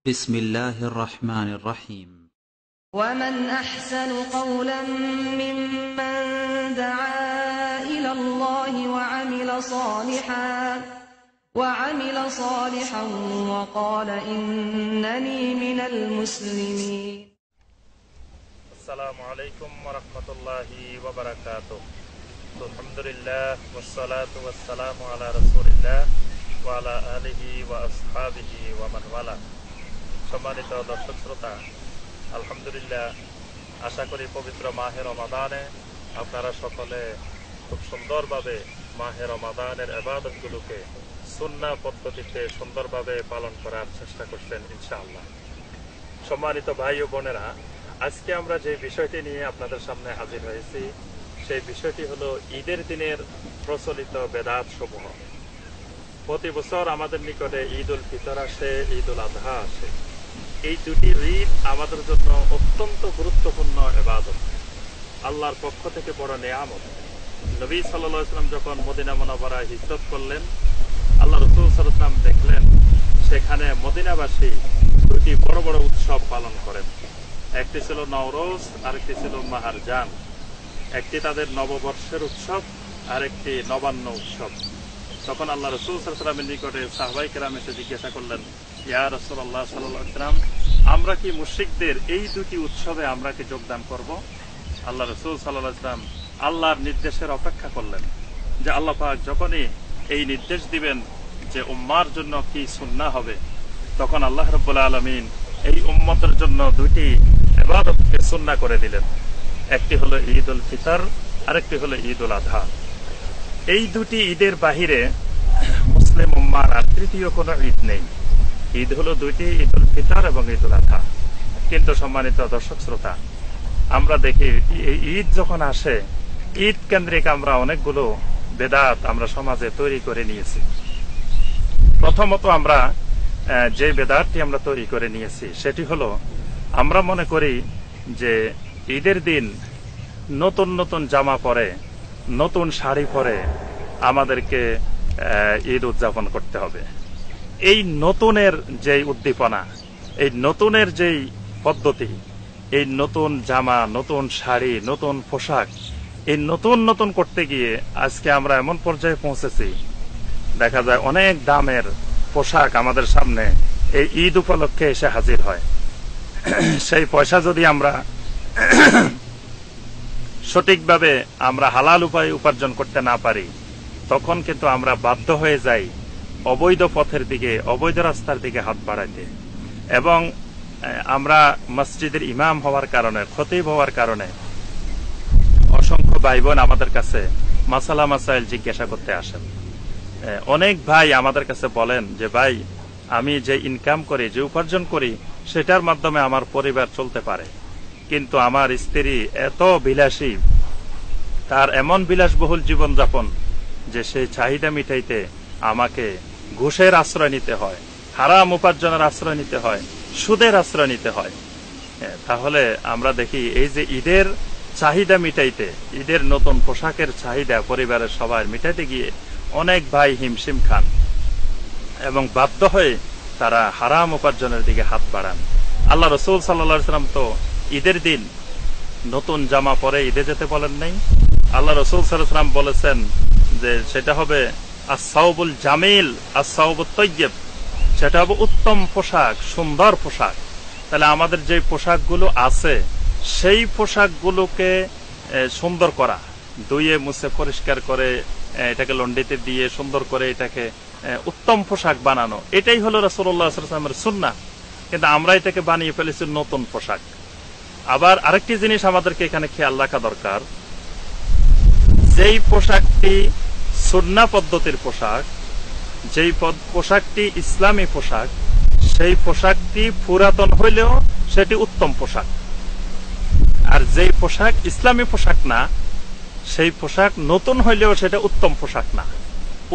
بسم الله الرحمن الرحيم ومن أحسن قولا ممن دعا إلى الله وعمل صالحا وقال إنني من المسلمين السلام عليكم ورحمة الله وبركاته الحمد لله والصلاة والسلام على رسول الله وعلى آله وأصحابه ومن والاه সম্মানিত দর্শক শ্রোতা, আলহামদুলিল্লাহ, আশা করি পবিত্র মাহে রমাদানে আপনারা সকলে খুব সুন্দরভাবে মাহে রমাদানের ইবাদতগুলোকে সুন্নাহ পদ্ধতিতে সুন্দরভাবে পালন করার চেষ্টা করছেন ইনশাআল্লাহ। সম্মানিত ভাই ও বোনেরা, আজকে আমরা যে বিষয়টি নিয়ে আপনাদের সামনে হাজির হয়েছি সেই বিষয়টি হলো ঈদের দিনের প্রচলিত বেদাত সমূহ। প্রতি বছর আমাদের নিকটে ঈদ উল ফিতর আসে, ঈদ উল আযহা আসে। এই দুটি ঈদ আমাদের জন্য অত্যন্ত গুরুত্বপূর্ণ ইবাদত, আল্লাহর পক্ষ থেকে বড় নেয়ামত। নবী সাল্লাল্লাহু আলাইহি ওয়াসাল্লাম যখন মদিনা মুনাওয়ারায় হিজরত করলেন, আল্লাহ রাসূল সাল্লাল্লাহু আলাইহি ওয়াসাল্লাম দেখলেন সেখানে মদিনাবাসী দুটি বড় বড় উৎসব পালন করেন। একটি ছিল নওরোজ, আরেকটি ছিল মাহারজান। একটি তাদের নববর্ষের উৎসব, আরেকটি নবান্ন উৎসব। তখন আল্লাহ রাসূল সাল্লাল্লাহু আলাইহি ওয়াসাল্লামের নিকটে সাহাবায়ে কেরাম এসে জিজ্ঞাসা করলেন, ইয়া রাসূলুল্লাহ সাল্লাল্লাহু আলাইহি ওয়াসাল্লাম, আমরা কি মুশরিকদের এই দুটি উৎসবে আমরা কি যোগদান করব? আল্লাহ রাসূল সাল্লাল্লাহু আলাইহি ওয়াসাল্লাম আল্লাহর নির্দেশের অপেক্ষা করলেন যে আল্লাহ পাক যখনই এই নির্দেশ দিবেন যে উম্মার জন্য কি সুন্নাহ হবে, তখন আল্লাহ রাব্বুল আলামিন এই উম্মতের জন্য দুটি ইবাদতকে সুন্নাহ করে দিলেন। একটি হলো ঈদ উল ফিতর, আরেকটি হলো ঈদ উল আযহা। এই দুটি ঈদের বাহিরে মুসলিম উম্মার আর তৃতীয় কোনো ঈদ নেই। ঈদ হলো দুইটি, ঈদ উল ফিতর এবং ঈদ উল আযহা। কিন্তু সম্মানিত দর্শক শ্রোতা, আমরা দেখি এই ঈদ যখন আসে, ঈদ কেন্দ্রিক আমরা অনেকগুলো বেদাত আমরা সমাজে তৈরি করে নিয়েছি। প্রথমত আমরা যে বেদাতটি আমরা তৈরি করে নিয়েছি সেটি হলো, আমরা মনে করি যে ঈদের দিন নতুন নতুন জামা পরে, নতুন শাড়ি পরে আমাদেরকে ঈদ উদযাপন করতে হবে। এই নতুনের যেই উদ্দীপনা, এই নতুনের যেই পদ্ধতি, এই নতুন জামা, নতুন শাড়ি, নতুন পোশাক, এই নতুন নতুন করতে গিয়ে আজকে আমরা এমন পর্যায়ে পৌঁছেছি, দেখা যায় অনেক দামের পোশাক আমাদের সামনে এই ঈদ উপলক্ষে এসে হাজির হয়। সেই পয়সা যদি আমরা সঠিকভাবে আমরা হালাল উপায়ে উপার্জন করতে না পারি, তখন কিন্তু আমরা বাধ্য হয়ে যাই অবৈধ পথের দিকে, অবৈধ রাস্তার দিকে হাত বাড়াইতে। এবং আমরা মসজিদের ইমাম হওয়ার কারণে, খতিব হওয়ার কারণে অসংখ্য ভাই বোন আমাদের কাছে মাসালা মাসাইল জিজ্ঞাসা করতে আসেন। অনেক ভাই আমাদের কাছে বলেন যে ভাই, আমি যে ইনকাম করি, যে উপার্জন করি, সেটার মাধ্যমে আমার পরিবার চলতে পারে, কিন্তু আমার স্ত্রী এত বিলাসী, তার এমন বিলাসবহুল জীবনযাপন যে সেই চাহিদা মিটাইতে আমাকে ঘুষের আশ্রয় নিতে হয়, হারাম উপার্জনের আশ্রয় নিতে হয়, সুদের আশ্রয় নিতে হয়। তাহলে আমরা দেখি এই যে ঈদের চাহিদা মিটাইতে, ঈদের নতুন পোশাকের চাহিদা পরিবারের সবাই মিটাইতে গিয়ে অনেক ভাই হিমশিম খান এবং বাধ্য হয়ে তারা হারাম উপার্জনের দিকে হাত বাড়ান। আল্লাহ রাসূল সাল্লাল্লাহু আলাইহি ওয়াসাল্লাম তো ঈদের দিন নতুন জামা পরে ঈদে যেতে বলেন নাই। আল্লাহ রাসূল সাল্লাল্লাহু আলাইহি ওয়াসাল্লাম বলেছেন যে সেটা হবে আস-সাওবুল জামিল, আস-সাওবুত তাইয়্যিব, সেটা হবে উত্তম পোশাক, সুন্দর পোশাক। তাহলে আমাদের যে পোশাকগুলো আছে সেই পোশাকগুলোকে সুন্দর করা, ধুয়ে মুছে পরিষ্কার করে এটাকে লন্ডিতে দিয়ে সুন্দর করে এটাকে উত্তম পোশাক বানানো, এটাই হলো রাসূলুল্লাহ সাল্লাল্লাহু আলাইহি ওয়াসাল্লামের সুন্নাহ। কিন্তু আমরা এটাকে বানিয়ে ফেলেছি নতুন পোশাক। আবার আরেকটি জিনিস আমাদেরকে এখানে খেয়াল রাখা দরকার, যেই পোশাকটি সুন্নাহ পদ্ধতির পোশাক, যেই পোশাকটি ইসলামী পোশাক, সেই পোশাকটি পুরাতন হইলেও সেটি উত্তম পোশাক। আর যেই পোশাক ইসলামী পোশাক না, সেই পোশাক নতুন হইলেও সেটা উত্তম পোশাক না।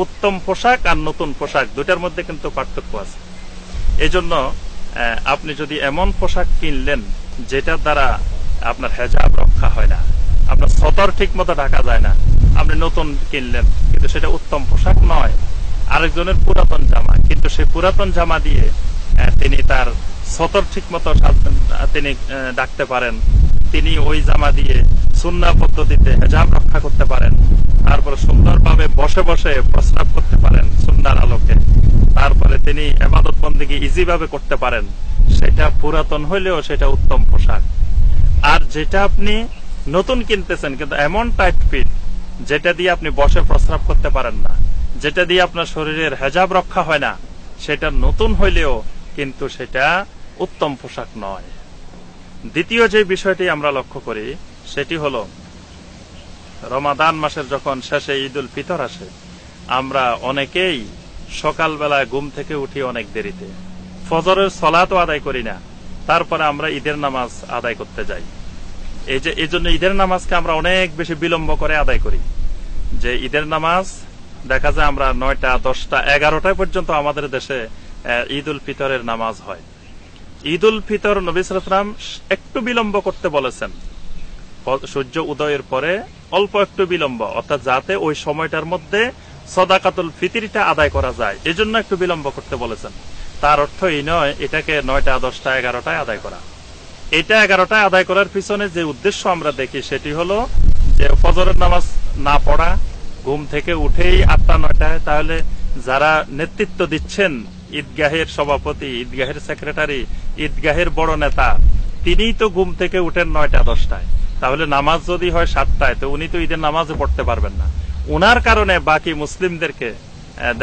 উত্তম পোশাক আর নতুন পোশাক দুটার মধ্যে কিন্তু পার্থক্য আছে। এজন্য আপনি যদি এমন পোশাক কিনলেন যেটার দ্বারা আপনার হেজাব রক্ষা হয় না, আপনার সতর ঠিক মতো ঢাকা যায় না, আপনি নতুন কিনলেন কিন্তু সেটা উত্তম পোশাক নয়, আরেকজনের পুরাতন জামা, কিন্তু সেই পুরাতন জামা দিয়ে তিনি তার সতর ঠিক মতো তিনি ডাকতে পারেন, তিনি ওই জামা দিয়ে সুন্নাহ পদ্ধতিতে হেজাব রক্ষা করতে পারেন, তারপরে সুন্দরভাবে বসে বসে প্রস্রাব করতে পারেন সুন্নাহর আলোকে, তারপরে তিনি ইবাদত বন্দেগী ইজি ভাবে করতে পারেন, সেটা পুরাতন হইলেও সেটা উত্তম পোশাক। আর যেটা আপনি নতুন কিনতেছেন কিন্তু এমন টাইট ফিট যেটা দিয়ে আপনি বসে প্রস্রাব করতে পারেন না, যেটা দিয়ে আপনার শরীরের হেজাব রক্ষা হয় না, সেটা নতুন হইলেও কিন্তু সেটা উত্তম পোশাক নয়। দ্বিতীয় যে বিষয়টি আমরা লক্ষ্য করি সেটি হলো রমাদান মাসের যখন শেষে ঈদুল ফিতর আসে, আমরা অনেকেই সকালবেলায় ঘুম থেকে উঠি অনেক দেরিতে, ফজরের সালাতও আদায় করি না, তারপরে আমরা ঈদের নামাজ আদায় করতে যাই। এই জন্য ঈদের নামাজকে আমরা অনেক বেশি বিলম্ব করে আদায় করি। যে ঈদের নামাজ দেখা যায় আমরা 9টা, 10টা, 11টায় পর্যন্ত আমাদের দেশে ঈদুল ফিতরের নামাজ হয়। ঈদুল ফিতর নবী সাল্লাল্লাহু আলাইহি ওয়াসাল্লাম একটু বিলম্ব করতে বলেছেন, সূর্য উদয়ের পরে অল্প একটু বিলম্ব, অর্থাৎ যাতে ওই সময়টার মধ্যে সাদাকাতুল ফিতরটা আদায় করা যায়, এজন্য একটু বিলম্ব করতে বলেছেন। তার অর্থ এই নয় এটাকে 9টা, 10টা, 11টায় আদায় করা। এটা 11টায় আদায় করার পিছনে যে উদ্দেশ্য আমরা দেখি সেটি হলো যে ফজরের নামাজ না পড়া, ঘুম থেকে উঠেই 8টা, 9টায়, তাহলে যারা নেতৃত্ব দিচ্ছেন, ঈদগাহের সভাপতি, ঈদগাহের সেক্রেটারি, ঈদগাহের বড় নেতা, তিনিই তো ঘুম থেকে উঠেন 9টা, 10টায়, তাহলে নামাজ যদি হয় 7টায়, তো উনি তো ঈদের নামাজও পড়তে পারবেন না। উনার কারণে বাকি মুসলিমদেরকে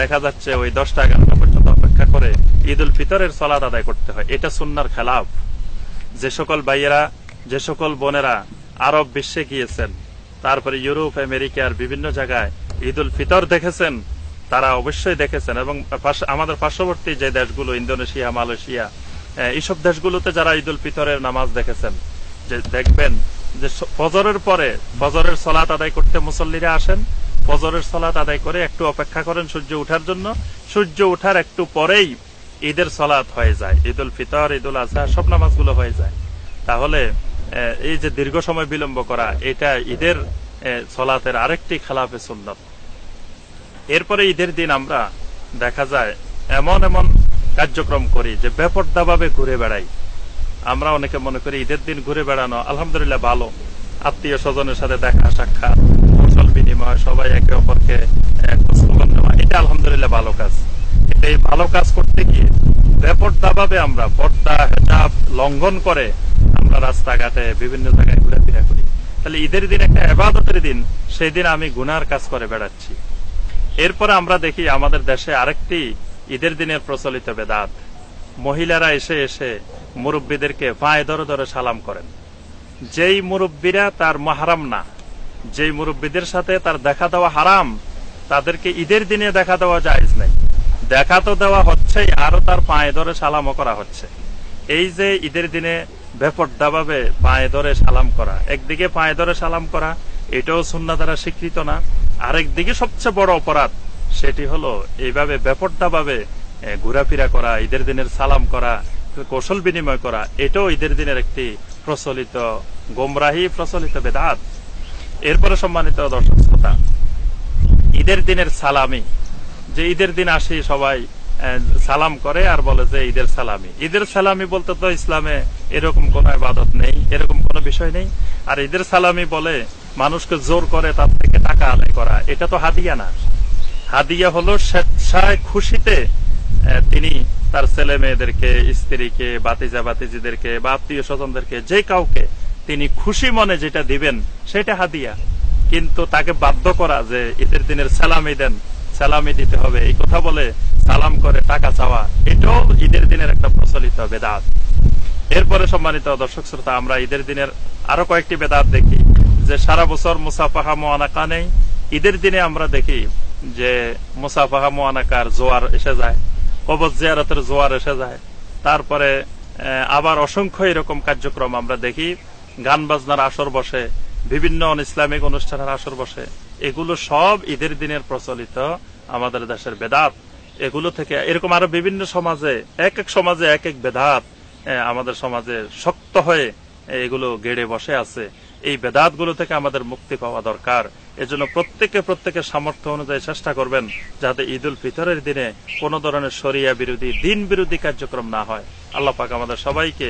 দেখা যাচ্ছে ওই 10টা, 11টা পর্যন্ত অপেক্ষা করে ঈদুল ফিতরের সালাত আদায় করতে হয়। এটা সুন্নাহর খেলাফ। যে সকল ভাইয়েরা, যে সকল বোনেরা আরব বিশ্বে গিয়েছেন, তারপরে ইউরোপ, আমেরিকার বিভিন্ন জায়গায় ঈদুল ফিতর দেখেছেন, তারা অবশ্যই দেখেছেন, এবং আমাদের পার্শ্ববর্তী যে দেশগুলো, ইন্দোনেশিয়া, মালয়েশিয়া, এইসব দেশগুলোতে যারা ঈদুল ফিতরের নামাজ দেখেছেন, যে দেখবেন যে ফজরের পরে ফজরের সালাত আদায় করতে মুসল্লিরা আসেন, ফজরের সালাত আদায় করে একটু অপেক্ষা করেন সূর্য উঠার জন্য, সূর্য উঠার একটু পরেই ঈদের সালাত হয়ে যায়, ঈদুল ফিতর, ঈদুল আজহা সব নামাজগুলো হয়ে যায়। তাহলে এই যে দীর্ঘ সময় বিলম্ব করা, এটা ঈদের সালাতের আরেকটি খেলাফে সুন্নাত। এরপরে ঈদের দিন আমরা দেখা যায় এমন এমন কার্যক্রম করি যে বেপরদাভাবে ঘুরে বেড়াই। আমরা অনেকে মনে করি ঈদের দিন ঘুরে বেড়ানো আলহামদুলিল্লাহ ভালো, আত্মীয় স্বজনের সাথে দেখা সাক্ষাৎ, কৌশল বিনিময়, সবাই একে অপরকে খোঁজখবর নেওয়া, এটা আলহামদুলিল্লাহ ভালো কাজ। কিন্তু এই ভালো কাজ করতে গিয়ে বেপরদাভাবে আমরা পর্দা হেজাব লঙ্ঘন করে আমরা রাস্তাঘাটে বিভিন্ন জায়গায় ঘুরেফেরা করি। তাহলে ঈদের দিন একটা ইবাদতের দিন, সেই দিন আমি গুনার কাজ করে বেড়াচ্ছি। এরপরে আমরা দেখি আমাদের দেশে আরেকটি ঈদের দিনের প্রচলিত বেদাত, মহিলারা এসে এসে মুরব্বীদেরকে পায়ে ধরে ধরে সালাম করেন। যেই মুরব্বীরা তার মাহরাম না, যেই মুরব্বীদের সাথে তার দেখা দেওয়া হারাম, তাদেরকে ঈদের দিনে দেখা দেওয়া জায়েজ নাই। দেখা তো দেওয়া হচ্ছেই, আরো তার পায়ে ধরে সালামও করা হচ্ছে। এই যে ঈদের দিনে বেপরদাভাবে পায়ে ধরে সালাম করা, একদিকে পায়ে ধরে সালাম করা এটাও সুন্নাহ দ্বারা স্বীকৃত না, আরেকদিকে সবচেয়ে বড় অপরাধ সেটি হলো এইভাবে বেপরদাভাবে ঘোরাফেরা করা, ঈদের দিনের সালাম করা, কৌশল বিনিময় করা, এটাও ঈদের দিনের একটি প্রচলিত গোমরাহি, প্রচলিত বেদাত। এরপরে সম্মানিত দর্শক শ্রোতা, ঈদের দিনের সালামি, যে ঈদের দিন আসি সবাই সালাম করে আর বলে যে ঈদের সালামি। ঈদের সালামি বলতে তো ইসলামে এরকম কোন ইবাদত নেই, এরকম কোন বিষয় নেই। আর ঈদের সালামি বলে মানুষকে জোর করে তার থেকে টাকা আদায় করা, এটা তো হাদিয়া না। হাদিয়া হলো স্বেচ্ছায় খুশিতে তিনি তার ছেলে মেয়েদেরকে, স্ত্রীকে, বাতিজা বাতিজিদেরকে বা আত্মীয় স্বজনদেরকে, যে কাউকে তিনি খুশি মনে যেটা দিবেন সেটা হাদিয়া। কিন্তু তাকে বাধ্য করা যে ঈদের দিনের সালামি দেন, সালামি দিতে হবে, এই কথা বলে সালাম করে টাকা চাওয়া, এটাও ঈদের দিনের একটা প্রচলিত বেদাত। এরপরে সম্মানিত দর্শক শ্রোতা, আমরা ঈদের দিনের আরো কয়েকটি বেদাত দেখি, যে সারা বছর মুসাফাহা মুআনাকা নেই, ঈদের দিনে আমরা দেখি যে মুসাফাহা মুআনাকার জোয়ার এসে যায়, কবর জিয়ারতের জোয়ার এসে যায়। তারপরে আবার অসংখ্য এরকম কার্যক্রম আমরা দেখি, গান বাজনার আসর বসে, বিভিন্ন ইসলামিক অনুষ্ঠানের আসর বসে। এগুলো সব ঈদের দিনের প্রচলিত আমাদের দেশের বেদাত। এগুলো থেকে এরকম আরো বিভিন্ন সমাজে, এক এক সমাজে এক এক বেদাত আমাদের সমাজে শক্ত হয়ে এগুলো গেড়ে বসে আছে। এই বেদাতগুলো থেকে আমাদের মুক্তি পাওয়া দরকার। এজন্য প্রত্যেকের সামর্থ্য অনুযায়ী চেষ্টা করবেন যাতে ঈদ উল ফিতরের দিনে কোন ধরনের শরিয়া বিরোধী, দিন বিরোধী কার্যক্রম না হয়। আল্লাহ পাক আমাদের সবাইকে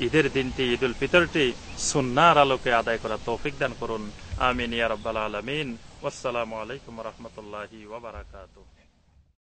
ঈদের দিনটি, ঈদ উল ফিতরটি সুন্নাহর আলোকে আদায় করার তৌফিক দান করুন। আমিন ইয়া রাব্বাল আলামিন। ওয়াসসালামু আলাইকুম ওয়া রাহমাতুল্লাহি ওয়া বারাকাতুহু।